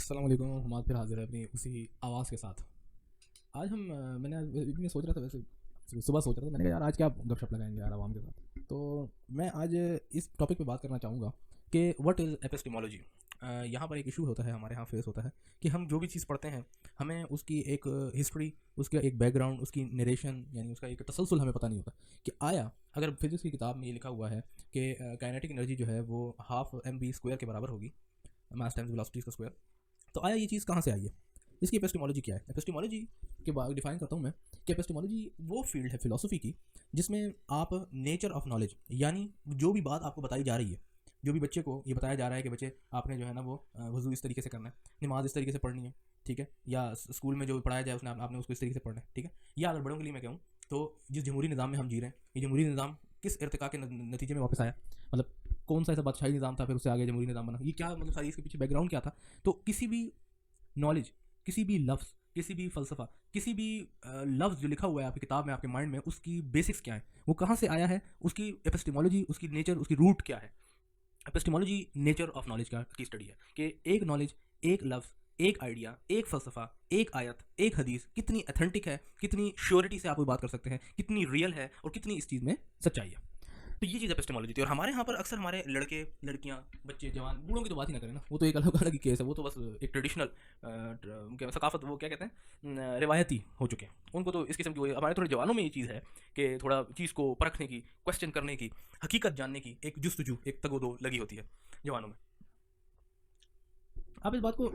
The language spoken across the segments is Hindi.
अस्सलाम वालेकुम। हम फिर हाज़िर है अपनी उसी आवाज़ के साथ। आज हम मैंने आज मैं सोच रहा था, वैसे सुबह सोच रहा था, मैंने कहा यार आज क्या गपशप लगाएंगे यार आवाम के साथ। तो मैं आज इस टॉपिक पे बात करना चाहूँगा कि व्हाट इज़ एपिस्टेमोलॉजी। यहाँ पर एक इशू होता है, हमारे यहाँ फेस होता है कि हम जो भी चीज़ पढ़ते हैं हमें उसकी एक हिस्ट्री, उसका एक बैकग्राउंड, उसकी नरेशन यानी उसका एक तसलसल हमें पता नहीं होता कि आया। अगर फिजिक्स की किताब में ये लिखा हुआ है कि काइनेटिक एनर्जी जो है वो हाफ एम बी स्क्वायर के बराबर होगी, मास टाइम्स वेलोसिटी का स्क्वायर, तो आया ये चीज़ कहाँ से आई है, इसकी एपिस्टेमोलॉजी क्या है। एपिस्टेमोलॉजी के बाद डिफाइन करता हूँ मैं कि एपिस्टेमोलॉजी वो फील्ड है फिलोसफी की जिसमें आप नेचर ऑफ नॉलेज, यानी जो भी बात आपको बताई जा रही है, जो भी बच्चे को ये बताया जा रहा है कि बच्चे आपने जो है ना वो वज़ू इस तरीके से करना है, नमाज इस तरीके से पढ़नी है, ठीक है, या स्कूल में जो पढ़ाया जाए उसने आपने उसको इस तरीके से पढ़ना है, ठीक है। या अगर बड़ों के लिए मैं कहूँ तो जिस जमहूरी निज़ाम में हम जी रहे हैं, ये जमहूरी निज़ाम किस इर्तिका के नतीजे में वापस आया, मतलब कौन सा ऐसा बादशाही निज़ाम था फिर उससे आगे जमहूरी निज़ाम बना, ये क्या मतलब सारी इसके पीछे बैकग्राउंड क्या था। तो किसी भी नॉलेज, किसी भी लफ्ज़, किसी भी फ़लसफ़ा, किसी भी लफ्ज़ जो लिखा हुआ है आपकी किताब में, आपके माइंड में, उसकी बेसिक्स क्या है, वो कहाँ से आया है, उसकी एपिस्टेमोलॉजी, उसकी नेचर, उसकी रूट क्या है। एपिस्टेमोलॉजी नेचर ऑफ नॉलेज का की स्टडी है कि एक नॉलेज, एक लफ्ज़, एक आइडिया, एक फ़लसफ़ा, एक आयत, एक हदीस कितनी अथेंटिक है, कितनी श्योरिटी से आप वो बात कर सकते हैं, कितनी रियल है और कितनी इस चीज़ में सच्चाई है। तो ये चीज़ एपिस्टेमोलॉजी थी। और हमारे यहाँ पर अक्सर हमारे लड़के लड़कियाँ, बच्चे, जवान, बूढ़ों की तो बात ही ना करें ना, वो तो एक अलग अलग ही केस है, वो तो बस एक ट्रेडिशनल क्या सकाफत, वो क्या कहते हैं, रिवायती हो चुके हैं। उनको तो इस किस्म की, हमारे थोड़े जवानों में ये चीज़ है कि थोड़ा चीज़ को परखने की, क्वेश्चन करने की, हकीकत जानने की एक जुस्तजू, एक तगोदो लगी होती है जवानों में। आप इस बात को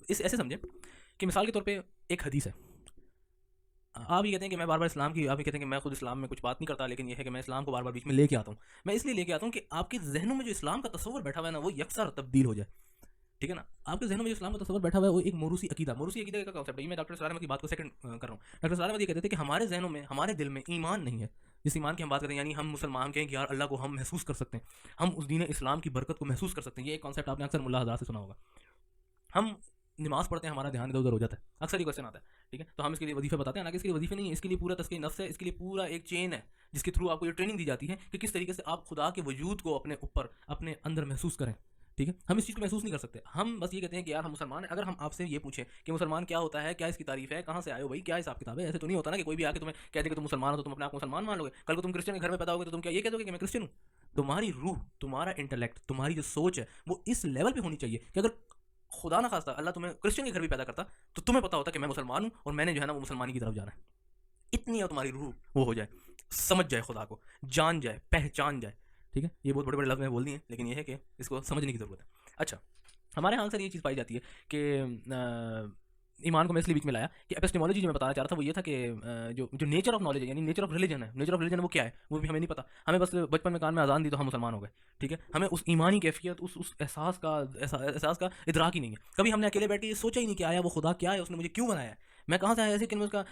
इस ऐसे समझें कि मिसाल के तौर पे एक हदीस है। आप ये कहते हैं कि मैं बार बार इस्लाम की, आप ये कहते हैं कि मैं खुद इस्लाम में कुछ बात नहीं करता, लेकिन ये है कि मैं इस्लाम को बार बार बीच में लेके आता हूँ। मैं इसलिए लेके आता हूँ कि आपके जहनों में जो इस्लाम का तस्वर बैठा हुआ है ना, वो यकसर तब्दील हो जाए, ठीक है ना। आपके जहनों में जो इस्लाम का तस्वर बैठा हुआ है वो एक मोरूसी अकीदा, मोरूसी अकीदा का कॉन्सेप्ट है। ये मैं डॉक्टर सलाम अहमद की बात को सेकंड कर रहा हूँ। डॉक्टर सलाम अहमद ये कहते थे कि हमारे जहनों में, हमारे दिल में ईमान नहीं है। जिस ईमान की हम बात करते हैं, यानी हम मुसलमान कहें कि यार अल्लाह को हम महसूस कर सकते हैं, हम उस दीन इस्लाम की बरकत को महसूस कर सकते हैं। ये एक कॉन्सेप्ट आपने अक्सर मुल्ला हज़ार से सुना होगा। हम नमाज पढ़ते हैं, हमारा ध्यान इधर उधर हो जाता है, अक्सर ही क्वेश्चन आता है, ठीक है। तो हम इसके लिए वजीफे बताते हैं, हालांकि इसके लिए वजीफे नहीं है, इसके लिए पूरा तस्कीर नफ्स है, इसके लिए पूरा एक चेन है जिसके थ्रू आपको ये ट्रेनिंग दी जाती है कि किस तरीके से आप खुदा के वजूद को अपने ऊपर, अपने अंदर महसूस करें, ठीक है। हम इस चीज़ को महसूस नहीं कर सकते, हम बस ये कहते हैं कि यार हम मुसलमान हैं। अगर हम आपसे ये पूछें कि मुसलमान क्या होता है, क्या इसकी तारीफ है, कहाँ से आए हो भाई, क्या हिसाब किताब है, ऐसे तो नहीं होता ना कि कोई भी आके तुम्हें कह दे कि तुम मुसलमान हो तो तुम अपने आप को मुसलमान मान लोगे। कल को तुम क्रिश्चियन के घर में पैदा होगे तो तुम क्या ये कह दोगे कि मैं क्रिश्चियन हूँ। तुम्हारी रूह, तुम्हारा इंटेलेक्ट, तुम्हारी जो सोच है वो इस लेवल पे होनी चाहिए कि अगर खुदा ना खास्ता अल्लाह तुम्हें क्रिश्चियन के घर भी पैदा करता तो तुम्हें पता होता कि मैं मुसलमान हूँ और मैंने जो है ना वो मुसलमानी की तरफ जाना है। इतनी है तुम्हारी रूह वो हो जाए, समझ जाए खुदा को, जान जाए, पहचान जाए, ठीक है। ये बहुत बड़े बड़े लफ्ज़ में बोल दिए, लेकिन ये है कि इसको समझने की ज़रूरत है। अच्छा, हमारे यहाँ अक्सर ये चीज़ पाई जाती है कि ईमान को मैं इसलिए बीच में लाया कि एपिस्टेमोलॉजी जो मैं बताना चाह रहा था वो ये था कि जो नेचर ऑफ नॉलेज है, यानी नेचर ऑफ रिलीजन है, नेचर ऑफ रिलीजन वो क्या है वो भी हमें नहीं पता। हमें बस बचपन में कान में अजान दी तो हम मुसलमान हो गए, ठीक है। हमें उस ईमानी कैफियत, उस एहसास का इदराक ही नहीं है। कभी हमने अकेले बैठ के ये सोचा ही नहीं कि आया वो खुदा क्या है, उसने मुझे क्यों बनाया है, मैं कहाँ से आया, ऐसे कि मैं उसका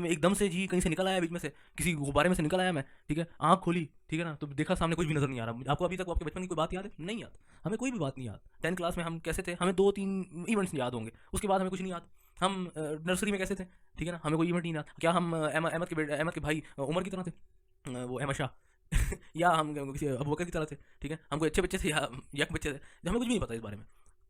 एकदम से जी कहीं से निकल आया, बीच में से किसी गुब्बारे में से निकल आया मैं, ठीक है। आँख खोली, ठीक है ना, तो देखा सामने कुछ भी नजर नहीं आ रहा। आपको अभी तक आपके बचपन की कोई बात याद है? नहीं याद, हमें कोई भी बात नहीं याद। 10th क्लास में हम कैसे थे, हमें 2-3 इवेंट्स याद होंगे, उसके बाद हमें कुछ नहीं याद। हम नर्सरी में कैसे थे, ठीक है ना, हमें कोई इवेंट नहीं याद। क्या हम अहमद के भाई उमर की तरह थे, वो अहमद शाह या हम किसी अबू बकर की तरह थे, ठीक है। हम कोई अच्छे बच्चे थे या यक बच्चे थे, हमें कुछ भी नहीं पता इस बारे में,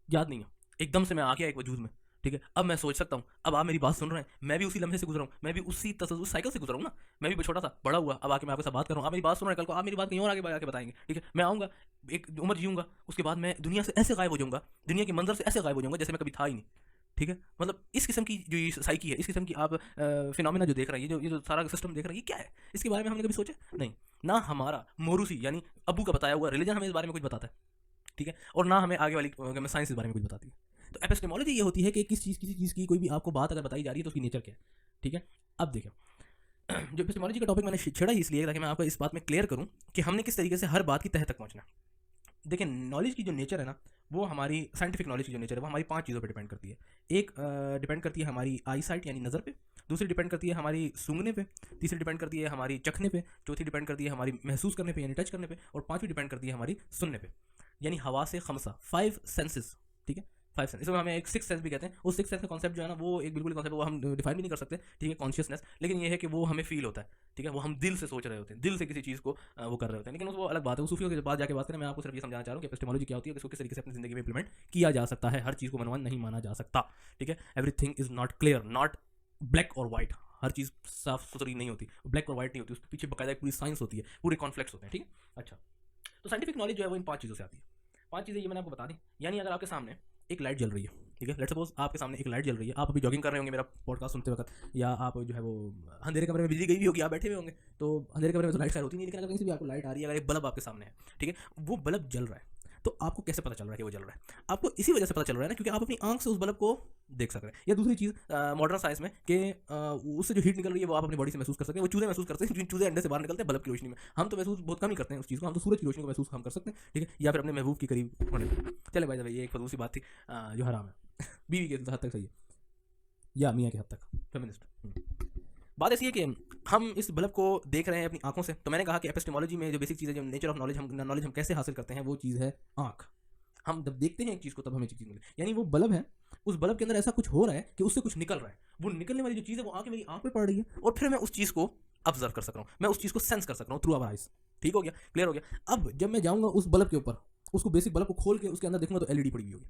याद नहीं है। एकदम से मैं आ गया एक वजूद में, ठीक है। अब मैं सोच सकता हूँ, अब आप मेरी बात सुन रहे हैं, मैं भी उसी लम्हे से गुजरा हूँ, मैं भी उसी उस साइकिल से गुजरा हूँ ना। मैं भी छोटा था, बड़ा हुआ, अब आके मैं आपके साथ बात कर रहा हूँ, आप मेरी बात सुन रहे हैं, कल को आप मेरी बात कहीं और आगे आके बताएंगे, ठीक है। मैं आऊँगा, एक उम्र जीऊँगा, उसके बाद मैं दुनिया से ऐसे गायब हो जाऊँगा, दुनिया के मंजर से ऐसे गायब हो जाऊँगा जैसे मैं कभी था ही नहीं, ठीक है। मतलब इस किस्म की जो ये साइकी है, इस किस्म की आप फिनोमेना जो देख रहे हैं, ये जो सारा सिस्टम देख रहे हैं, ये क्या है, इसके बारे में हमने कभी सोचा नहीं। ना हमारा मोरूसी यानी अबू का बताया हुआ रिलीजन हमें इस बारे में कुछ बताता है, ठीक है, और ना हमें आगे वाली साइंस इस बारे में कुछ बताती है। तो एपिस्टेमोलॉजी ये होती है कि किसी चीज़ की कोई भी आपको बात अगर बताई जा रही है तो उसकी नेचर क्या है, ठीक है। अब देखिए, जो एपिस्टेमोलॉजी का टॉपिक मैंने छेड़ा ही इसलिए ताकि मैं आपको इस बात में क्लियर करूं कि हमने किस तरीके से हर बात की तह तक पहुंचना है। देखिए, नॉलेज की जो नेचर है ना, वो हमारी साइंटिफिक नॉलेज की जो नेचर है वो हमारी 5 चीज़ों पर डिपेंड करती है। एक डिपेंड करती है हमारी आई साइट यानी नज़र पे, दूसरी डिपेंड करती है हमारी सूंघने पे, तीसरी डिपेंड करती है हमारी चखने पे, चौथी डिपेंड करती है हमारी महसूस करने पे यानी टच करने पे, और पांचवी डिपेंड करती है हमारी सुनने पे यानी हवा से खमसा, 5 सेंसेस, ठीक है। 5 सेंस, इसमें हमें एक 6 सेंस भी कहते हैं। उस 6 सेंस का कॉन्सेप्ट जो है ना वो एक बिल्कुल कॉन्सेप्ट वो हम डिफाइन भी नहीं कर सकते, ठीक है, कॉन्शियसनेस, लेकिन ये है कि वो हमें फील होता है, ठीक है, वो हम दिल से सोच रहे होते हैं, दिल से किसी चीज़ को वो कर रहे होते हैं, लेकिन वो अलग बात है, वो सूफियों के पास जाके बात करें। मैं आपको सिर्फ ये समझाना चाह रहा हूँ कि एपिस्टेमोलॉजी क्या होती है, इसको किस तरीके से अपनी जिंदगी में इंप्लीमेंट किया जा सकता है। हर चीज़ को मनवान नहीं माना जा सकता, ठीक है, everything is not clear, not black और वाइट, हर चीज़ साफ सुथरी नहीं होती, ब्लैक और वाइट नहीं होती, उसके पीछे बाकायदा एक पूरी साइंस होती है, पूरे कॉन्फ्लिक्ट्स होते हैं, ठीक है। अच्छा, तो साइंटिफिक नॉलेज जो है वो इन 5 चीज़ों से आती है। 5 चीज़ें ये मैंने आपको बता दी, यानी अगर आपके सामने एक लाइट जल रही है, ठीक है, लेट्स सपोज आपके सामने एक लाइट जल रही है, आप अभी जॉगिंग कर रहे होंगे मेरा पॉडकास्ट सुनते वक्त, या आप जो है वो अंधेरे कमरे में बिजली गई भी होगी, आप बैठे हुए होंगे, तो अंधेरे कमरे में तो लाइट शायद होती नहीं, लेकिन अगर कहीं से भी आपको लाइट आ रही है, अगर एक बल्ब आपके सामने है, ठीक है, वो बल्ब जल रहा है, तो आपको कैसे पता चल रहा है कि वो जल रहा है? आपको इसी वजह से पता चल रहा है ना, क्योंकि आप अपनी आंख से उस बल्ब को देख सक रहे हैं। या दूसरी चीज़ मॉडर्न साइंस में कि उससे जो हीट निकल रही है वो आप अपनी बॉडी से महसूस कर सकते हैं। वो चूजे महसूस करते हैं, चूजे अंडे से बाहर निकलते हैं बल्ब की रोशनी में, हम तो महसूस बहुत कम ही करते हैं उस चीज़ को, हम तो सूरज की रोशनी को महसूस हम कर सकते हैं, ठीक है, या फिर अपने महबूब के करीब होने पर। चले भाई, ये एक फजूल सी बात थी जो हराम है बीवी के हद तक सही है, या मियाँ के हद तक फेमिनिस्ट। बात ऐसी है कि हम इस बल्ब को देख रहे हैं अपनी आंखों से, तो मैंने कहा कि एपिस्टेमोलॉजी में जो बेसिक चीज़ है, जो नेचर ऑफ नॉलेज हम कैसे हासिल करते हैं, वो चीज़ है आंख। हम जब देखते हैं एक चीज़ को तब हमें चीज़ मिले, यानी वो बल्ब है, उस बल्ब के अंदर ऐसा कुछ हो रहा है कि उससे कुछ निकल रहा है, वो निकलने वाली जो चीज़ है वो आके मेरी आंख पे पड़ रही है, और फिर मैं उस चीज़ को ऑब्जर्व कर सक रहा हूँ, मैं उस चीज़ को सेंस कर सक रहा हूँ थ्रू आवर आइज। ठीक हो गया, क्लियर हो गया। अब जब मैं जाऊँगा उस बल्ब के ऊपर, उसको बेसिक बल्ब को खोल के उसके अंदर देखूंगा तो एलईडी पड़ी हुई होगी।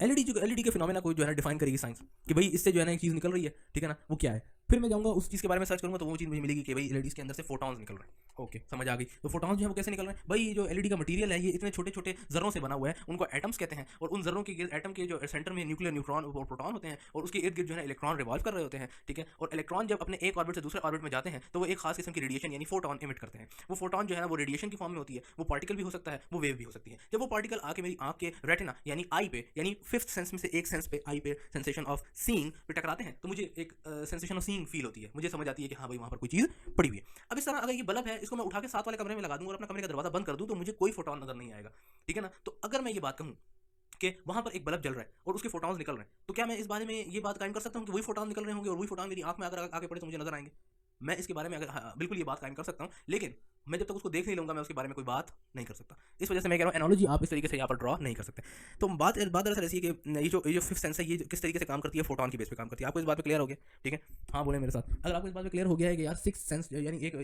एलईडी के फिनोमेना को जो है ना डिफाइन करेगी साइंस कि भाई इससे जो है ना एक चीज़ निकल रही है, ठीक है ना, वो क्या है। फिर मैं जाऊँगा उस चीज़ के बारे में सर्च करूँगा तो वो चीज़ मुझे मिलेगी कि भाई एलईडीज़ के अंदर से फोटॉन्स निकल रहे हैं। ओके, समझ आ गई। तो फोटॉन्स जो है वो कैसे निकल रहे हैं भाई, ये जो एलईडी का मटेरियल है ये इतने छोटे छोटे जर्रों से बना हुआ है, उनको एटम्स कहते हैं, और उन जर्रों के एटम के जो सेंटर में न्यूक्लियर न्यूट्रॉन और प्रोटॉन होते हैं, और उसके इर्द गिर्द जो है इलेक्ट्रॉन रिवॉल्व कर रहे होते हैं, ठीक है। और इलेक्ट्रॉन जब अपने एक ऑर्बिट से दूसरे ऑर्बिट में जाते हैं तो वो एक खास किस्म की रेडिएशन यानी फोटॉन इमिट करते हैं। वो फोटॉन जो है ना वो रेडिएशन की फॉर्म में होती है, वो पार्टिकल भी हो सकता है, वो वेव भी हो सकती है। जब वो पार्टिकल आके मेरी आंख के रेटिना यानी आई पे, यानी फिफ्थ सेंस में से एक सेंस पे, आई पे सेंसेशन ऑफ सीइंग पे टकराते हैं, तो मुझे एक सेंसेशन ऑफ सीइंग फील होती है, मुझे समझ आती है कि हाँ भाई वहाँ पर कोई चीज़ पड़ी हुई है। अब इस तरह अगर ये बल्ब है, इसको मैं उठा के साथ वाले कमरे में लगा दूंगा और अपना कमरे का दरवाजा बंद कर दूं तो मुझे कोई फोटॉन नजर नहीं आएगा, ठीक है ना। तो अगर मैं ये बात कहूँ कि वहाँ पर एक बल्ब जल रहा है और उसके फोटॉन्स निकल रहे हैं, तो क्या मैं इस बारे में ये बात कायम कर सकता हूँ कि वही फोटॉन निकल रहे होंगे और वही फोटॉन मेरी आंख में अगर आगे पड़े तो मुझे नजर आएंगे? मैं इसके बारे में अगर बिल्कुल ये बात कायम कर सकता हूँ, लेकिन मैं जब तक उसको देख नहीं लूंगा मैं उसके बारे में कोई बात नहीं कर सकता। इस वजह से मैं कह रहा हूँ एनालॉजी आप इस तरीके से यहाँ पर ड्रॉ नहीं कर सकते। तो बात दरअसल ऐसी है कि ये जो फिफ्थ सेंस है ये किस तरीके से काम करती है, फोटोन की बेस पे काम करती है। आपको इस बात पे क्लियर हो गया, ठीक है? हाँ बोले मेरे साथ। अगर आपको इस बात पे क्लियर हो गया है कि यार सिक्स सेंस यानी एक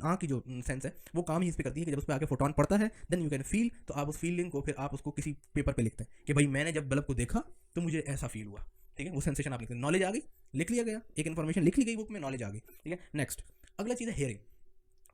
आँख की जो सेंस है वो काम ही इस पे करती है कि जब उस पर आके फोटोन पड़ता है देन यू कैन फील, तो आप उस फीलिंग को फिर आप उसको किसी पेपर पे लिखते हैं कि भाई मैंने जब बल्ब को देखा तो मुझे ऐसा फील हुआ, ठीक है। वो सेंसेशन आप लिखते हैं, नॉलेज आ गई, लिख लिया गया, एक इन्फॉर्मेशन लिख ली गई बुक में, नॉलेज आ गई, ठीक है। नेक्स्ट अगला चीज़ है हियरिंग।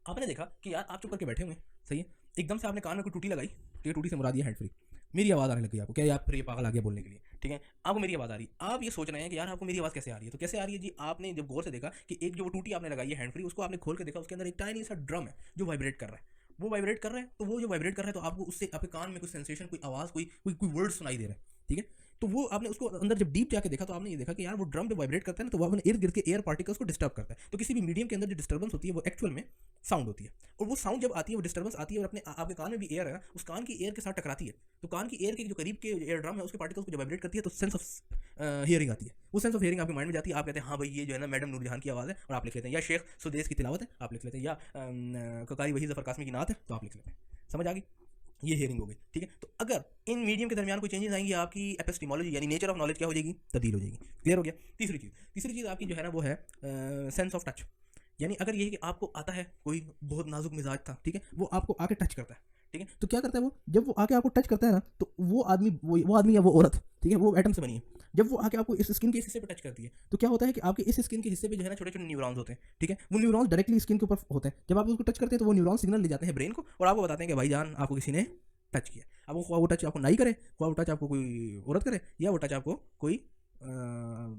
आपने देखा कि यार आप चुप करके बैठे हुए, सही है, एकदम से आपने कान में कोई टूटी लगाई, ठीक है, टूटी से मुरा दिया हैंड फ्री, मेरी आवाज़ आने लगी आपको, क्या यार फिर ये पागल आ गया बोलने के लिए, ठीक है, आपको मेरी आवाज़ आ रही, आप ये सोच रहे हैं कि यार आपको मेरी आवाज़ कैसे आ रही है। तो कैसे आ रही है जी, आपने जब गौर से देखा कि एक जो टूटी आपने लगाई है हैंड फ्री, उसको आपने खोल के देखा, उसके अंदर एक टाइनी सा ड्रम है जो वाइब्रेट कर रहा है, वो वाइब्रेट कर रहा है। तो वो जो वाइब्रेट कर रहा है तो आपको उससे आपके कान में कुछ सेंसेशन, कोई आवाज़, कोई वर्ड सुनाई दे रहा है, ठीक है। तो वो आपने उसको अंदर जब डीप जाके देखा तो आपने ये देखा कि यार वो ड्रम जब वाइब्रेट करता है ना तो वो अपने इर्द गिर्द के एयर पार्टिकल्स को डिस्टर्ब करता है। तो किसी भी मीडियम के अंदर जो डिस्टर्बेंस होती है वो एक्चुअल में साउंड होती है, और वो साउंड जब आती है, वो डिस्टर्बेंस आती है और अपने आपके कान में भी एयर है ना, उस कान की एयर के साथ टकराती है, तो कान की एयर के जो करीब के एयर ड्रम है उसके पार्टिकल्स को जब वाइब्रेट करती है तो सेंस ऑफ हियरिंग आती है। वो सेंस ऑफ हियरिंग आपके माइंड में जाती है, आप कहते हैं हाँ भाई ये जो है ना मैडम नूरजहां की आवाज़ है, और आप लिख लेते हैं, या शेख सुदेश की तिलावत है आप लिख लेते हैं, या ककारी वही जफर कासमी की नात है तो आप लिख लेते हैं। समझ आ गई, ये हियरिंग हो गई, ठीक है। तो अगर इन मीडियम के दरमियान कोई चेंजेस आएंगी, आपकी एपिस्टेमोलॉजी यानी नेचर ऑफ नॉलेज क्या हो जाएगी, तब्दील हो जाएगी। क्लियर हो गया। तीसरी चीज़ आपकी जो है ना वो है सेंस ऑफ टच। यानी अगर ये है कि आपको आता है, कोई बहुत नाजुक मिजाज था, ठीक है, वो आपको आके टच करता है, ठीक है, तो क्या करता है वो, जब वो आके आपको टच करता है ना तो वो आदमी या वो औरत, ठीक है, वो एटम से बनी है, जब वो आके आपको इस स्किन के इस हिस्से पे टच करती है तो क्या होता है कि आपके इस स्किन के हिस्से पे जो है ना छोटे छोटे न्यूरॉन्स होते हैं, ठीक है, वो न्यूरॉन्स डायरेक्टली स्किन के ऊपर होते हैं, जब आप उसको टच करते हैं तो वो न्यूरॉन सिग्नल ले जाते हैं ब्रेन को और आपको बताते हैं कि भाईजान आपको किसी ने टच किया। अब वो टच आपको नहीं करे, वो टच आपको कोई औरत करे, या वो टच आपको कोई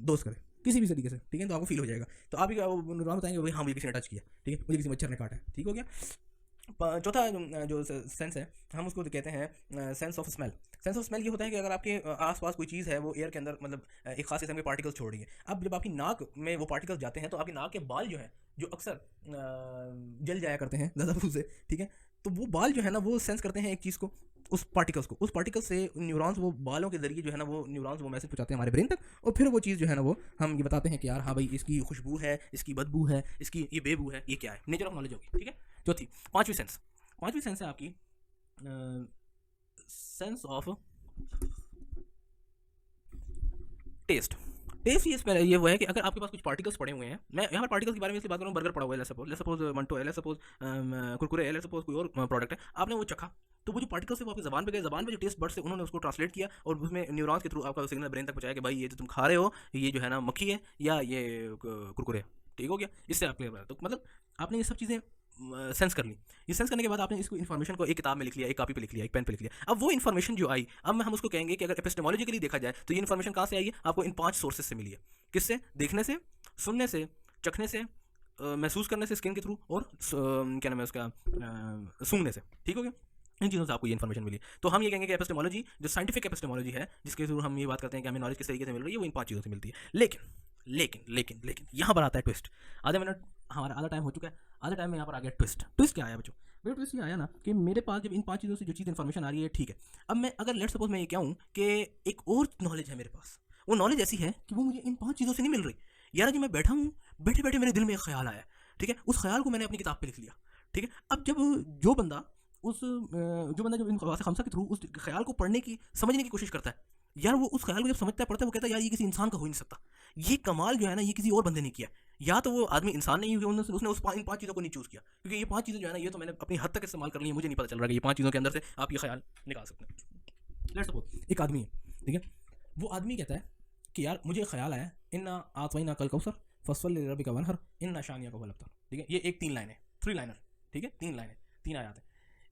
दोस्त करे, किसी भी तरीके से, ठीक है, तो आपको फील हो जाएगा। तो आप न्यूरॉन बताएंगे भाई हाँ मुझे किसी ने टच किया, ठीक है, मुझे किसी मच्छर ने काटा है, ठीक हो गया। चौथा जो सेंस है हम उसको कहते हैं sense of smell. Sense of smell ये होता है कि अगर आपके आसपास कोई चीज़ है वो एयर के अंदर मतलब एक खास किस्म के पार्टिकल्स छोड़ रही है, अब जब आपकी नाक में वो पार्टिकल्स जाते हैं तो आपकी नाक के बाल जो है जो अक्सर जल जाया करते हैं ज़्यादा से, ठीक है, तो वो बाल जो है ना वो सेंस करते हैं एक चीज़ को, उस पार्टिकल से न्यूरॉन्स, वो बालों के जरिए जो है ना वो न्यूरॉन्स वो मैसेज पहुंचाते हैं हमारे ब्रेन तक, और फिर वो चीज़ जो है ना वो हम ये बताते हैं कि यार हाँ भाई इसकी खुशबू है, इसकी बदबू है, इसकी ये बेबू है, ये क्या है, नेचर ऑफ नॉलेज होगी, ठीक है। चौथी पांचवी सेंस है आपकी सेंस ऑफ टेस्ट। टेस्ट ये वो है कि अगर आपके पास कुछ पार्टिकल्स पड़े हुए हैं, मैं यहाँ पर पार्टिकल्स के बारे में इसलिए बात कर रहा हूँ, बर्गर पड़ा हुआ है, लेट्स सपोज मंटो है, लेट्स सपोज कुरकुरे है, लेट्स सपोज कोई और प्रोडक्ट है, आपने वो चखा, तो वो जो पार्टिकल्स है वो आपकी ज़बान पे गए, ज़बान पे जो टेस्ट बर्ड्स से उन्होंने उसको ट्रांसलेट किया और उसमें न्यूरॉन्स के थ्रू आपका सिग्नल ब्रेन तक पहुंचाया कि भाई ये जो तुम खा रहे हो ये जो है ना मक्खी है या ये कुरकुरे है, ठीक हो गया, इससे आप क्लियर। तो मतलब आपने ये सब चीज़ें सेंस कर ली। ये सेंस करने के बाद आपने इसको इन्फॉर्मेशन को एक किताब में लिख लिया, एक कॉपी पे लिख लिया, एक पेन पे लिख लिया। अब वो इन्फॉर्मेशन जो आई, अब हम उसको कहेंगे कि अगर एपिस्टेमोलॉजिकली देखा जाए तो ये इन्फॉर्मेशन कहाँ से आई है, आपको इन 5 सोर्सेज से मिली है। किससे? देखने से, सुनने से, चखने से, महसूस करने से स्किन के थ्रू, और क्या नाम है उसका, सूंघने से, ठीक हो गया। इन चीज़ों से आपको ये इन्फॉर्मेशन मिली। तो हम ये कहेंगे कि एपिस्टेमोलॉजी जो साइंटिफिक एपिस्टेमोलॉजी है, जिसके थ्रू हम ये बात करते हैं कि हमें नॉलेज किस तरीके से मिल रही है, वो इन 5 चीज़ों से मिलती है। लेकिन लेकिन लेकिन लेकिन यहाँ पर आता है ट्विस्ट। आधा मिनट हमारा आधा टाइम हो चुका है, आधा टाइम में यहाँ पर आ गया ट्विस्ट। ट्विस्ट क्या आया बच्चों? मेरा ट्विस्ट ये आया ना कि मेरे पास जब इन 5 चीज़ों से जो चीज़ इन्फॉर्मेशन आ रही है, ठीक है, अब मैं अगर लेट्स सपोज मैं ये कहूँ कि एक और नॉलेज है मेरे पास, वो नॉलेज ऐसी है कि वो मुझे इन 5 चीज़ों से नहीं मिल रही। यार जो मैं बैठा हूँ, बैठे बैठे मेरे दिल में एक ख्याल आया, ठीक है, उस ख्याल को मैंने अपनी किताब पे लिख लिया, ठीक है। अब जब जो बंदा जब इन खमसा के थ्रू उस ख्याल को पढ़ने की, समझने की कोशिश करता है, यार वो उस ख्याल को जब समझता है, पढ़ता है, वो कहता है यार ये किसी इंसान का हो ही नहीं सकता, ये कमाल जो है ना ये किसी और बंदे ने किया। या तो वो आदमी इंसान नहीं हुआ, उसने इन 5 चीज़ों को नहीं चूज़ किया, क्योंकि ये 5 चीज़ें जो है ना ये तो मैंने अपनी हद तक इस्तेमाल कर ली है, मुझे नहीं पता चल रहा है कि ये 5 चीज़ों के अंदर से आप ये ख्याल निकाल सकते हैं। लेट्स सपोज एक आदमी है, ठीक है, वो आदमी कहता है कि यार मुझे ख्याल आया, इन्ना आतवैना कल कौसर फसल रब्बिका वनहर इन्ना शानिया का वलब्तर, ठीक है, ये एक 3 लाइन है, 3 लाइनर, ठीक है, 3 लाइनें, 3 आयात है।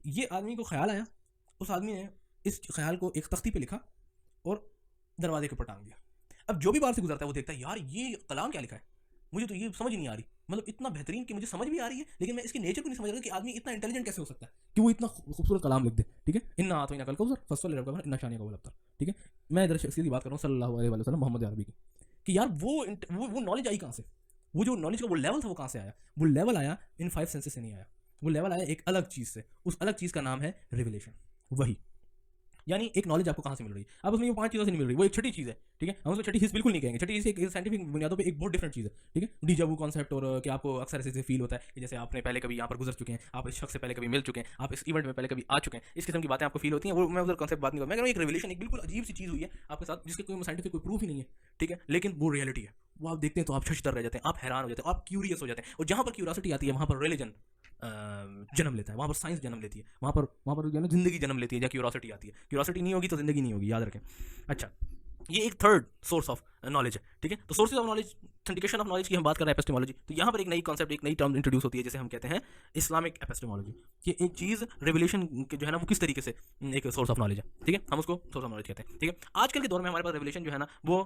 ये आदमी को ख्याल आया, उस आदमी ने इस ख्याल को एक तख्ती पे लिखा और दरवाजे के ऊपर टांग दिया। अब जो भी बाहर से गुजरता है वो देखता है यार ये कलाम क्या लिखा है, मुझे तो ये समझ ही नहीं आ रही, मतलब इतना बेहतरीन कि मुझे समझ भी आ रही है, लेकिन मैं इसके नेचर को नहीं समझ रहा कि आदमी इतना इंटेलिजेंट कैसे हो सकता है कि वो इतना खूबसूरत कलाम लिख दे, ठीक है, इन्ना आतवैना कल कौसर फसल रब्बिका वनहर इन्ना शानिया का वलब्तर, ठीक है। मैं इधर इसकी बात कर रहा हूँ सल्लल्लाहु अलैहि वसल्लम मोहम्मद अरबी की, कि यार वो नॉलेज आई कहाँ से, वो जो नॉलेज का वो लेवल था वो कहाँ से आया? वो लेवल आया इन 5 सेंसेस से नहीं आया, वो लेवल आया एक अलग चीज़ से। उस अलग चीज़ का नाम है रिविलेशन। वही यानी एक नॉलेज आपको कहाँ से मिल रही है? अब उसमें ये 5 चीज़ों से नहीं मिल रही, वो एक छठी चीज़ है, ठीक है। हम उसको छठी चीज़ बिल्कुल नहीं कहेंगे, छठी चीज़ एक साइंटिफिक बुनियादों पे एक बहुत डिफरेंट चीज़ है, ठीक है। डीजा वू कॉन्सेप्ट, और कि आपको अक्सर ऐसे फील होता है कि जैसे आपने पहले कभी यहाँ पर गुजर चुके हैं, आप इस शख्स से पहले कभी मिल चुके हैं, आप इस इवेंट में पहले कभी आ चुके हैं, इस किस्म की बातें आपको फील होती हैं। वो मैं उधर कॉन्सेप्ट बात नहीं कर, मैं कह रहा हूँ एक रिविलेशन, एक बिल्कुल अजीब सी चीज़ हुई है आपके साथ, जिसके कोई साइंटिफिक कोई प्रूफ ही नहीं है, ठीक है, लेकिन वो रियलिटी है। वो आप देखते हैं तो आप शशदर रह जाते हैं, आप हैरान हो जाते हैं, आप क्यूरियस हो जाते हैं, और जहाँ पर क्यूरियोसिटी आती है वहाँ पर रिलीजन जन्म लेता है, वहाँ पर साइंस जन्म लेती है, वहाँ पर जो है ना जिंदगी जन्म लेती है, जहाँ क्यूरियोसिटी आती है। क्यूरियोसिटी नहीं होगी तो जिंदगी नहीं होगी, याद रखें। अच्छा, ये एक थर्ड सोर्स ऑफ नॉलेज है, ठीक है। तो sources of knowledge, authentication of knowledge की हम बात कर रहे हैं एपिस्टेमोलॉजी, तो यहाँ पर एक नई कॉन्सेप्ट, एक नई टर्म इंट्रोड्यूस होती है, जैसे हम कहते हैं इस्लामिक एपिस्टेमोलॉजी। ये एक चीज़ रेवल्यूशन जो है ना वो किस तरीके से एक सोर्स ऑफ नॉलेज है, ठीक है, हम उसको सोर्स ऑफ नॉलेज कहते हैं, ठीक है। आजकल के दौर में हमारे पास रेवल्यूशन जो है ना वो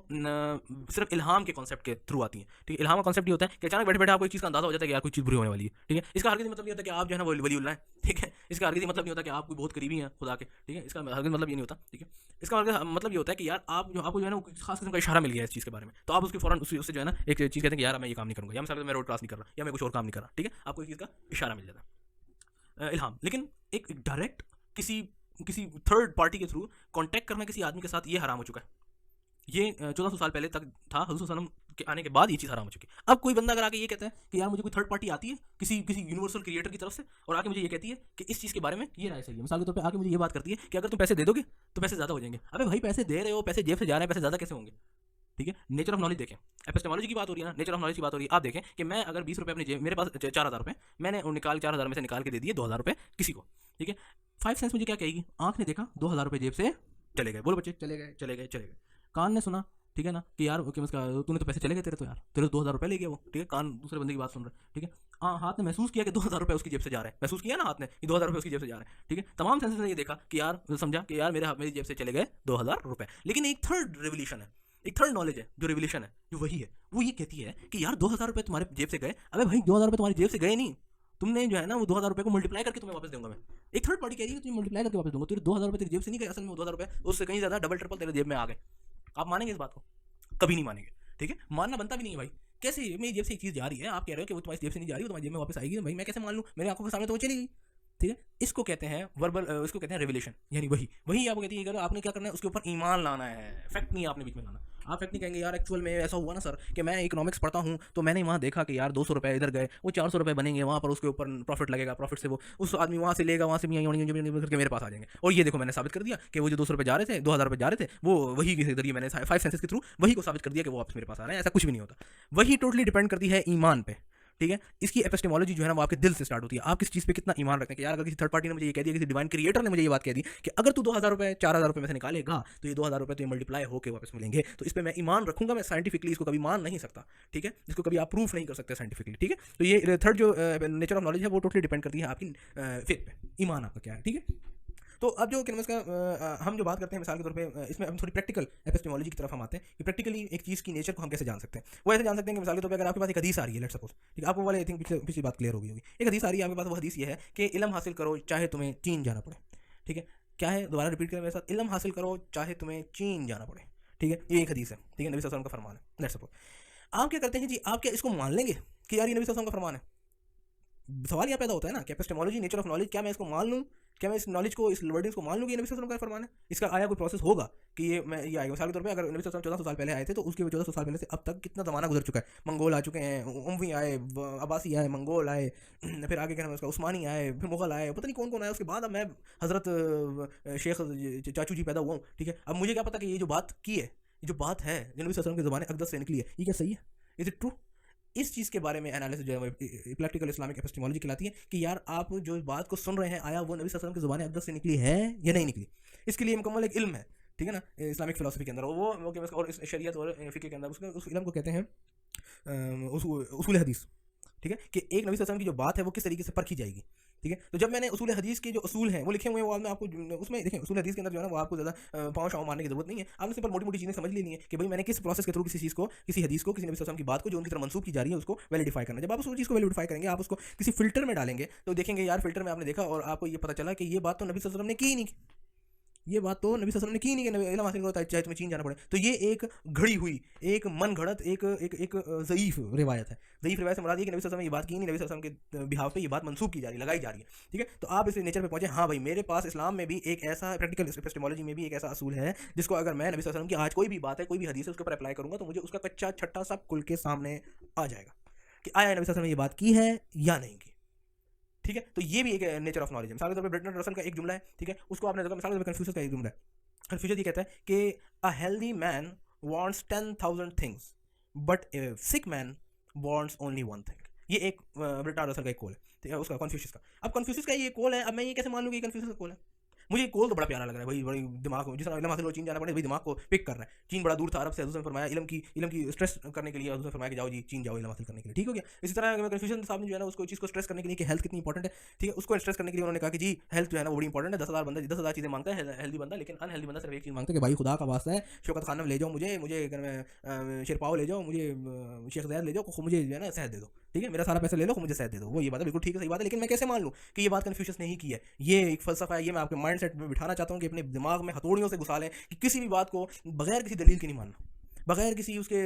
सिर्फ इल्हाम के कॉन्सेप्ट के थ्रू आती है, ठीक है। इल्हाम का कॉन्सेप्ट ये होता है कि अचानक बैठे बैठे आपको एक चीज़ का अंदाजा हो जाता है कि यार कोई चीज़ बुरी होने वाली है, ठीक है। इसका हरगिज़ मतलब नहीं होता कि आप जो है ना वो वलीउल्लाह हैं, ठीक है। इसका हरगिज़ मतलब नहीं होता कि आप कोई बहुत करीबी हैं खुदा के, ठीक है। इसका हरगिज़ मतलब ये नहीं होता, ठीक है। इसका मतलब ये होता है कि यार आपको जो है ना खास किस्म का इशारा मिल गया है इस चीज़ के बारे में, तो आप उसके फौरन उससे जो है ना एक चीज़ कहते हैं कि यार मैं ये काम नहीं करूँगा, या मिसाल मैं रोड क्रॉस नहीं कर रहा, या मैं कुछ और काम नहीं कर रहा, ठीक है। आपको एक चीज़ का इशारा मिल जाता है, इल्हाम। लेकिन एक डायरेक्ट किसी थर्ड पार्टी के थ्रू कॉन्टैक्ट करना किसी आदमी के साथ ये हराम हो चुका है। ये 1400 साल पहले तक था, हज़रत सल्लल्लाहु अलैहि वसल्लम के आने के बाद ये चीज़ हराम हो चुकी है। अब कोई बंदा अगर आके ये कहता है कि यार मुझे कोई थर्ड पार्टी आती है किसी यूनिवर्सल क्रिएटर की तरफ से, और आके मुझे ये कहती है कि इस चीज़ के बारे में ये राय सही है, मिसाल के तौर पे आके मुझे ये बात करती है कि अगर तुम पैसे दे दोगे तो पैसे ज़्यादा हो जाएंगे। अबे भाई पैसे दे रहे हो, पैसे जेब से जा रहे हैं, पैसे ज़्यादा कैसे होंगे, ठीक है। नेचर ऑफ नॉलेज देखें, एपिस्टेमोलॉजी की बात हो रही है ना, नेचर ऑफ नॉलेज की बात हो रही है। आप देखें कि मैं अगर 20 रुपये अपनी जेब, मेरे पास 4000 रुपये, मैंने 4000 में से निकाल के दे दिए 2000 रुपये किसी को, ठीक है। 5 सेंस मुझे क्या कहेगी? आँख ने देखा 2000 रुपये जेब से चले गए, बोलो बच्चे, चले गए चले गए चले गए। कान ने सुना, ठीक है ना, कि यार कि उसका तूने तो पैसे चले गए तेरे, तो यार तेरे 2000 रुपये ले गया वो, ठीक है। कान दूसरे बंदे की बात सुन रहा है, ठीक है। हाथ ने महसूस किया कि 2000 रुपये उसकी जेब से जा रहा है, महसूस किया ना हाथ ने कि 2000 रुपये उसकी जेब से जा रहे हैं, ठीक है। तमाम सेंसेस ने ये देखा कि यार, समझा कि यार मेरी जेब से चले गए 2000 रुपये। लेकिन एक थर्ड रेवल्यूशन है, एक थर्ड नॉलेज है जो रेवल्यूशन है, जो वही है, वो ये कहती है कि यार 2000 रुपये तुम्हारे जेब से गए। अबे भाई 2000 रुपये तुम्हारी जेब से गए नहीं, तुमने जो है ना वो 2000 रुपये को मल्टीप्लाई करके तुम्हें वापस दूंगा मैं। एक थर्ड पार्टी कह रही है तुम्हें मल्टीप्लाई करके वापस दूंगा, तेरे 2000 रुपये तेरी जेब से नहीं गए, असल में वो 2000 रुपये उससे कहीं ज़्यादा डबल ट्रिपल तेरे जेब में आ गए। आप मानेंगे इस बात को? कभी नहीं मानेंगे, ठीक है। मानना बनता भी नहीं है भाई। कैसे मेरी जेब से एक चीज़ जा रही है, आप कह रहे हो कि वो तुम्हारी जेब से नहीं जा रही, वो तुम्हारी जेब में वापस आएगी, भाई मैं कैसे मान लूँ? मेरे आंखों के सामने तो वो चली गई, ठीक है। इसको कहते हैं वर्बल, इसको कहते हैं रेवलेशन, यानी वही आपको कहती है कि आपने क्या करना है, उसके ऊपर ईमान लाना है, फैक्ट नहीं आपने बीच में लाना। आप फैक्ट नहीं कहेंगे यार एक्चुअल में ऐसा हुआ ना सर कि मैं इकोनॉमिक्स पढ़ता हूँ तो मैंने वहाँ देखा कि यार 200 रुपये इधर गए, वो 400 रुपये बनेंगे वहाँ पर, उसके ऊपर प्रॉफिट लगेगा, प्रॉफिट से वो उस आदमी वहाँ से लेगा, वहाँ से करके मेरे पास आ जाएंगे। और ये देखो मैंने साबित कर दिया कि वो जो 200 रुपये जा रहे थे, 2000 रुपये जा रहे थे, वो वही के जरिए मैंने 5 सेंसेस के थ्रू वही को साबित कर दिया कि वो वापस मेरे पास आ रहे हैं। ऐसा कुछ भी नहीं होता। वही टोटली डिपेंड करती है ईमान पे, ठीक है। इसकी एपिस्टेमोलॉजी जो है ना वो आपके दिल से स्टार्ट होती है। आप किस चीज़ पे कितना ईमान रखते हैं कि यार अगर किसी थर्ड पार्टी ने मुझे ये कह दिया, किसी डिवाइन क्रिएटर ने मुझे ये बात कह दी कि अगर तू 2000 रुपये 4000 रुपये में से निकालेगा तो ये 2000 रुपये तो ये मल्टीप्लाई होकर वापस मिलेंगे, तो इस पर मैं ईमान रखूंगा। मैं साइंटिफिकली इसको कभी मान नहीं सकता, ठीक है, इसको कभी आप प्रूफ नहीं कर सकते साइंटिफिकली, ठीक है। तो ये थर्ड जो नेचर ऑफ नॉलेज है वो टोटली डिपेंड करती है आपकी फेथ पे, ईमान आपका क्या है, ठीक है। तो अब जो क्या इसका हम जो बात करते हैं मिसाल के तौर पे, इसमें हम थोड़ी प्रैक्टिकल एपिस्टेमोलॉजी की तरफ हम आते हैं कि प्रैक्टिकली एक चीज़ की नेचर को हम कैसे जान सकते हैं। वो ऐसे जान सकते हैं कि मिसाल के तौर पे अगर आपके पास एक हदीस आ रही है, लेट्स सपोज, ठीक है, आपको वाले आई थिंक पिछली बात क्लियर होगी। एक हदीस आ रही है आपके पास, वो हदीस ये है कि इल्म हासिल करो चाहे तुम्हें चीन जाना पड़े, ठीक है। क्या है, दोबारा रिपीट करें मेरे साथ, इल्म हासिल करो चाहे तुम्हें चीन जाना पड़े, ठीक है। ये एक हदीस है, ठीक है, नबी सल्लल्लाहु अलैहि वसल्लम का फरमान है। लेट्स सपोज आप क्या करते हैं जी, आप क्या इसको मान लेंगे कि यार ये नबी सल्लल्लाहु अलैहि वसल्लम का फरमान है? सवाल यह पैदा होता है ना कि एपिस्टेमोलॉजी, नेचर ऑफ नॉलेज, क्या मैं इसको मान लूँ, क्या मैं इस नॉलेज को, इस वर्डिंग्स को मान लूँ कि ये नबी सल्लल्लाहु अलैहि वसल्लम का फरमान है? इसका आया कोई प्रोसेस होगा कि ये मैं ये आएगा। मिसाल के तौर पे अगर नबी सल्लल्लाहु अलैहि वसल्लम 1400 साल पहले आए थे तो उसके 1400 साल पहले से अब तक कितना ज़माना गुजर चुका है। मंगोल आ चुके हैं, उमवी आए, अब्बासी आए, मंगोल आए, फिर आगे क्या नाम है उसका, उस्मानी आए, फिर मुगल आए, पता नहीं कौन कौन आया। उसके बाद अब मैं हज़रत शेख चाचू जी पैदा हुआ हूँ, ठीक है। अब मुझे क्या पता कि ये जो बात की है, ये जो बात है जो नबी सल्लल्लाहु अलैहि वसल्लम के ज़माने अक़दस से निकली है, ये क्या सही है? Is it true? इस चीज़ के बारे में एनालिसिस जो है प्रैक्टिकल इस्लामिक एपिस्टेमोलॉजी कहलाती है कि यार आप जो बात को सुन रहे हैं, आया वो नबी सल्लल्लाहु अलैहि वसल्लम के ज़बान अक़दस से निकली है या नहीं निकली। इसके लिए मुकम्मल एक इल्म है, ठीक है ना, इस्लामिक फिलोसफी के अंदर। और शरीयत और फ़िक़्ह के अंदर उस इल्म को कहते हैं उसूल हदीस, ठीक है, कि एक नबी सल्लल्लाहु अलैहि वसल्लम की जो बात है वो किस तरीके से परखी जाएगी, ठीक है। तो जब मैंने उसूल हदीस के जो उसूल हैं वो लिखे हुए हैं, वो मैं आपको उसमें देखें, उसूल हदीस के अंदर जो है ना वो आपको ज़्यादा पाँव शाँव मारने की जरूरत नहीं है। आपने सिंपल मोटी मोटी चीज़ें समझ लेनी है कि भाई मैंने किस प्रोसेस के थ्रू किसी चीज़ को, किसी हदीस को, किसी नबी सल्लल्लाहु अलैहि वसल्लम की बात को जो उनकी तरफ मंसूब की जा रही है उसको वैलिडिफाई करना। जब आप उस चीज़ को वैलिडिफाई करेंगे, आप उसको किसी फिल्टर में डालेंगे तो देखेंगे यार फिल्टर में आपने देखा और आपको ये पता चला कि ये बात तो नबी सल्लल्लाहु अलैहि वसल्लम ने की ही नहीं, ये बात तो नबी सल्लल्लाहु अलैहि वसल्लम ने की नहीं कि इल्म हासिल करो चाहे तुम्हें चीन जाना पड़े। तो ये एक घड़ी हुई, एक मन घड़त, एक ज़ईफ़ रिवायत है। ज़ईफ़ रिवायत से मुराद ये कि नबी सल्लल्लाहु अलैहि वसल्लम ने ये बात की नहीं, नबी सल्लल्लाहु अलैहि वसल्लम के बिहाफ पे ये बात मंसूब की जा रही है, लगाई जा रही है, ठीक है। तो आप इस नेचर पे पहुंचे, हाँ भाई मेरे पास इस्लाम में भी एक ऐसा, प्रैक्टिकल एपिस्टेमोलॉजी में भी एक ऐसा असूल है जिसको अगर मैं नबी सल्लल्लाहु अलैहि वसल्लम की आज कोई भी बात है, कोई भी हदीस है, उसके ऊपर अप्लाई करूंगा तो मुझे उसका कच्चा छट्टा सब खुल के सामने आ जाएगा कि आया नबी सल्लल्लाहु अलैहि वसल्लम ने ये बात की है या नहीं की, ठीक है। तो ये भी एक नेचर ऑफ नॉलेज है। मिसाल के तौर पर ब्रटन रसल का एक जुमला है, ठीक है, उसको आपने देखा। मिसाल के तौर पर कन्फ्यूशियस का एक जुमला है। कन्फ्यूशियस ये कहता है कि a healthy man wants 10,000 things but A sick man wants only one thing. ये एक ब्रटन रसल का एक कोल है, ठीक है, उसका कन्फ्यूशियस का। अब कन्फ्यूशियस का ये कोल है, अब मैं ये कैसे मान लूँ कि कन्फ्यूशियस का कोल है? मुझे कोल तो बड़ा प्यारा लग रहा है भाई, बड़ी दिमाग जिस तरह इल्म हासिल हो चीन जाना पड़े, भाई दिमाग को पिक कर रहा है। चीन बड़ा दूर था अरब से, हज़रत ने फरमाया इल्म की स्ट्रेस करने के लिए, हज़रत ने फरमाया कि जाओ जी चीन जाओ इल्म हासिल करने के लिए, ठीक हो गया। इसी तरह कन्फ्यूजन साहब ने जो है ना उसको चीज़ को स्ट्रेस करने के लिए कि हेल्थ कितनी इंपॉर्टेंट है, ठीक है, उसको स्ट्रेस करने के लिए उन्होंने कहा कि जी हेल्थ जो है ना वो बड़ी इंपॉर्टेंट है। 10,000 बंदा 10,000 चीज़ें मांगता है हेल्दी बंदा, लेकिन अनहेल्दी बंदा सिर्फ एक चीज़ मांगता है कि भाई खुदा का वास्ता है शौकत खाना में ले जाओ, मुझे अगर मैं शेरपाव ले जाओ, मुझे शेख ज़ैद ले जाओ, मुझे जो है ना शहद दे दो, ठीक है, मेरा सारा पैसा ले लो, मुझे शहद दे दो। वो ये बात है, बिल्कुल ठीक है, सही बात है, लेकिन मैं कैसे मान लूँ कि ये बात कन्फ्यूशियस ने ही की है? ये एक फ़लसफ़ा है, ये मैं आपके माइंड सेट में बिठाना चाहता हूँ कि अपने दिमाग में हथौड़ियों से घुसा लें कि किसी भी बात को बगैर किसी दलील के नहीं मानना, बगैर किसी उसके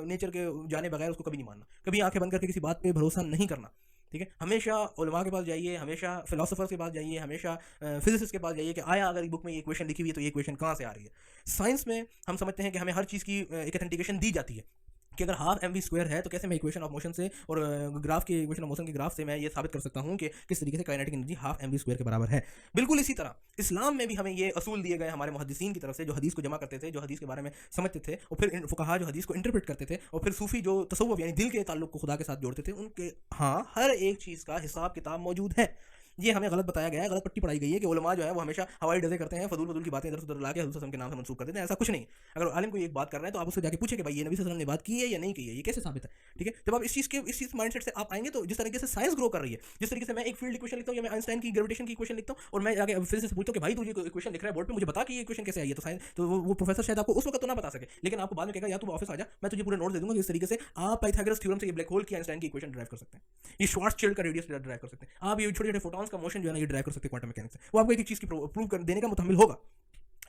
नेचर के जाने बगैर उसको कभी नहीं मानना, कभी आंखें बंद करके किसी बात पे भरोसा नहीं करना, ठीक है। हमेशा उलमा के पास जाइए, हमेशा फिलोसोफर्स के पास जाइए, हमेशा फिजिसिस्ट के पास जाइए कि आया अगर एक बुक में ये इक्वेशन लिखी हुई है तो ये इक्वेशन कहाँ से आ रही है। साइंस में हम समझते हैं कि हमें हर चीज़ की एक ऑथेंटिकेशन दी जाती है कि अगर हाफ एम वी स्क्वायर है तो कैसे मैं इक्वेशन ऑफ मोशन से और ग्राफ की इक्वेशन ऑफ मोशन के ग्राफ से मैं ये साबित कर सकता हूँ कि किस तरीके से kinetic energy half M V square के बराबर है। बिल्कुल इसी तरह इस्लाम में भी हमें ये असूल दिए गए हमारे मुहद्दिसीन की तरफ से, जो हदीस को जमा करते थे, जो हदीस के बारे में समझते थे, और फिर फुकहा जो हदीस को इंटरप्रेट करते थे, और फिर सूफी जो तसव्वुफ यानी दिल के ताल्लुक को खुदा के साथ जोड़ते थे, उनके हाँ हर एक चीज़ का हिसाब किताब मौजूद है। ये हमें गलत बताया गया है, गलत पट्टी पढ़ाई गई है कि उलमा जो है वो हमेशा हवाई डजे करते हैं, फजूल की बातें इधर उधर ला के हज़रत सल्लल्लाहु अलैहि वसल्लम के नाम से मंसूब कर देते हैं। ऐसा कुछ नहीं। अगर आलिम को एक बात कर रहे हैं तो आप उससे जाके पूछे कि भाई ये नबी सल्लल्लाहु अलैहि वसल्लम ने बात की है या नहीं की है, ये कैसे साबित है, ठीक है। जब आप इस चीज़ माइंडसेट से आप आएंगे तो जिस तरीके से साइंस ग्रो कर रही है, जिस तरीके से मैं एक फील्ड इक्वेशन लिखता हूँ या मैं आइंस्टाइन की ग्रेविटेशन की इक्वेशन लिखता हूँ और मैं आगे फिजिक्स से पूछता हूँ कि भाई तू ये इक्वेशन लिख रहा है बोर्ड पे, मुझे बता कि ये इक्वेशन कैसे आई है, तो साइंस तो वो प्रोफेसर शायद आपको उस वक्त तो ना बता सके, लेकिन आपको बाद में कहेगा या तू ऑफिस आ जा, मैं तुझे पूरे नोट दे दूंगा। इस तरीके से आप पाइथागोरस थ्योरम से ये ब्लैक होल की आइंस्टाइन की इक्वेशन ड्राइव कर सकते हैं, ये श्वार्ज़शिल्ड का रेडियस ड्राइव कर सकते हैं, आप ये छोटे छोटे फोटॉन्स का मोशन जो है ना ये ड्राइव कर सकते हैं क्वांटम मैकेनिक्स से। वो आपको एक चीज़ की प्रूव कर देने का मुतहम्मिल होगा।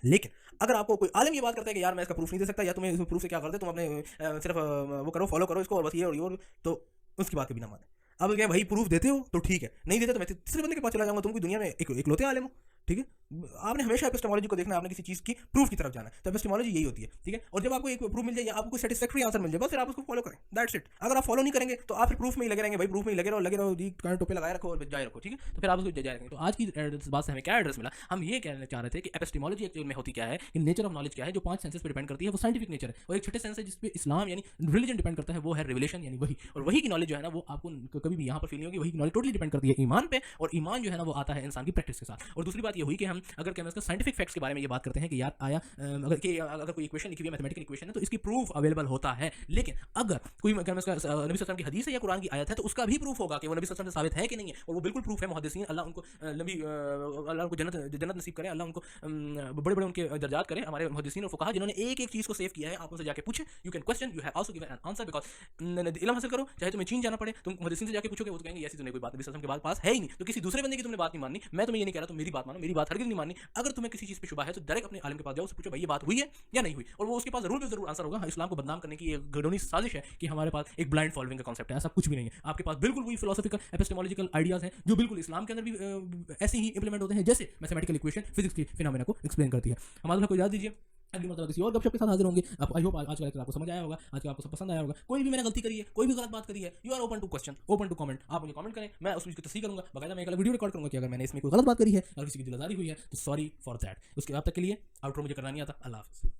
लेकिन अगर आपको कोई आलिम ये बात करता है कि यार मैं इसका प्रूफ नहीं दे सकता, या तुम्हें इसमें प्रूफ से क्या करते, तुम अपने सिर्फ वो करो, फॉलो करो इसको और बस ये और तो उसकी बात कभी ना माने। अब क्या भाई प्रूफ देते हो तो ठीक है, नहीं देते तो मैं तीसरे बंदे के पास चला जाऊंगा, तुम कोई दुनिया में एक इकलौते आलिम हो, ठीक है। आपने हमेशा एपिस्टेमोलॉजी को देखना है, आपने किसी चीज़ की प्रूफ की तरफ जाना है, तो एपिस्टेमोलॉजी यही होती है, ठीक है। और जब आपको एक प्रूफ मिल जाए या आपको कोई सेटिस्फैक्टरी आंसर मिल जाए, बस फिर आप उसको फॉलो करें, दैट्स इट। अगर आप फॉलो नहीं करेंगे तो आप फिर प्रूफ में ही लगे रहेंगे, भाई प्रूफ में ही लगे रहो जी, टोपे लगाए रखो और जाए रखो, ठीक है। तो फिर आप उसको जाए रखेंगे। तो आज की बात से हमें क्या एड्रेस मिला, हम ये कहना चाह रहे थे कि एपिस्टेमोलॉजी एक्चुअल में होती क्या है, कि नेचर ऑफ नॉलेज क्या है, जो 5 सेंसेस पे डिपेंड करती है, वो साइंटिफिक नेचर है। और एक छठे सेंस है जिस पे इस्लाम यानी रिलीजन डिपेंड करता है, वो है रिवलेशन यानी वही। और वही की नॉलेज जो है ना वो आपको कभी भी यहाँ पर फील नहीं होगी, वही की नॉलेज टोटली डिपेंड करती है ईमान पे, और ईमान जो है ना वो आता है इंसान की प्रैक्टिस के साथ। और दूसरी बात ये हुई कि हम अगर केमिस्ट्री साइंटिफिक फैक्ट्स के बारे में ये बात करते हैं कि यार आया अगर कोई इक्वेशन लिखी हुई है, मैथमेटिकल इक्वेशन है, तो इसकी प्रूफ अवेलेबल होता है। लेकिन अगर कोई नबी सल्लल्लाहु अलैहि वसल्लम की हदीस है या कुरान की आयत है, तो उसका भी प्रूफ होगा कि वो नबी सल्लल्लाहु अलैहि वसल्लम से साबित है कि नहीं है, और वो बिल्कुल प्रूफ है। मुहद्दिसीन अल्लाह उनको जन्नत नसीब करे, अल्लाह उनको बड़े बड़े उनके दर्जात करे, हमारे मुहद्दिसीन और फुकाहा जिन्होंने एक एक चीज़ को सेव किया है। आप उनसे जाके पूछे, you can question, you have also given an answer, because इल्म हासिल करो, चाहे तुम्हें चीन जाना पड़े, तुम मुहद्दिसीन से जाके पूछोगे, वो तो कहेंगे ऐसी तो कोई बात नबी सल्लल्लाहु अलैहि वसल्लम के बाद पास है ही नहीं, तो किसी दूसरे बंदे की तुमने बात नहीं माननी। मैं तुम्हें ये नहीं कह रहा तुम मेरी बात मानो, मेरी बात हरगिज़ नहीं माननी। अगर तुम्हें किसी चीज़ पे शुबा है तो डायरेक्ट अपने आलिम के पास जाओ, उससे पूछो भाई ये बात हुई है या नहीं हुई, और वो उसके पास जरूर पे जरूर आंसर होगा। इस्लाम को बदनाम करने की एक घड़ोनी साजिश है कि हमारे पास एक ब्लाइंड फॉलोइंग का कॉन्सेप्ट है, ऐसा कुछ भी नहीं है। आपके पास बिल्कुल वही फिलोसॉफिकल एपिस्टेमोलॉजिकल आइडियाज हैं जो बिल्कुल इस्लाम के अंदर भी ऐसे ही इंप्लीमेंट होते हैं जैसे मैथमेटिकल इक्वेशन फिजिक्स की फिनोमेना को एक्सप्लेन करती है। हमारे को याद दीजिए, अगली मतलब किसी और गपशप के साथ हाजिर होंगे। आप आई होप आज का लेक्चर आपको समझ आया होगा, आज का आपको सब पसंद आया होगा। कोई भी मैंने गलती करी है, कोई भी गलत बात करी है, you are open to question, open to comment. आप मुझे कमेंट करें, मैं उस चीज़ को तस्दीक करूंगा, बकायदा मैं एक अलग वीडियो रिकॉर्ड करूंगा कि अगर मैंने इसमें कोई गलत बात करी है, अगर किसी की दिलदारी हुई है तो सॉरी फॉर दैट। उसके अब तक के लिए आउटरो मुझे करना नहीं आता। अल्लाह हाफ़िज़।